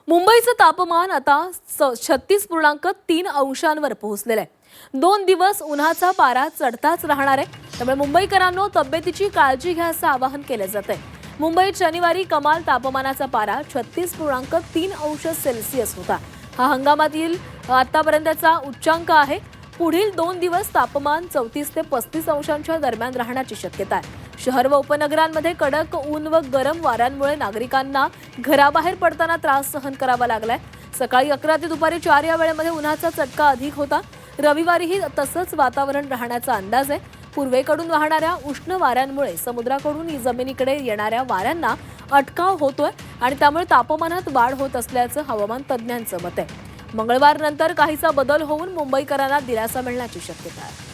मुंबईचं तापमान आता 36.3 अंशांवर पोहोचलेलं आहे। 2 दिवस उन्हाचा पारा चढताच राहणार आहे। त्यामुळे मुंबईकरांनो तब्येतीची काळजी घ्या असं आवाहन केलं जातंय। मुंबईत शनिवारी कमाल तापमानाचा पारा 36.3 अंश सेल्सिअस होता। हा हंगामातील आतापर्यंतचा उच्चांक आहे। पुढील 2 दिवस तापमान 34 ते 35 अंशांच्या दरम्यान राहण्याची शक्यता आहे। शहर व उपनगरांमध्ये कडक ऊन व गरम वाऱ्यांमुळे नागरिकांना घराबाहेर पडताना त्रास सहन करावा लागलाय। सकाळी 11 ते दुपारी 4 या वेळेमध्ये उन्हाचा चटका अधिक होता। रविवारीही तसंच वातावरण राहण्याचा अंदाज आहे। पूर्वेकडून वाहणाऱ्या उष्ण वाऱ्यांमुळे समुद्राकडून जमिनीकडे येणाऱ्या वाऱ्यांना अटकाव होतोय आणि त्यामुळे तापमानात वाढ होत असल्याचं हवामान तज्ज्ञांचं मत आहे। मंगळवारनंतर काहीसा बदल होऊन मुंबईकरांना दिलासा मिळण्याची शक्यता आहे।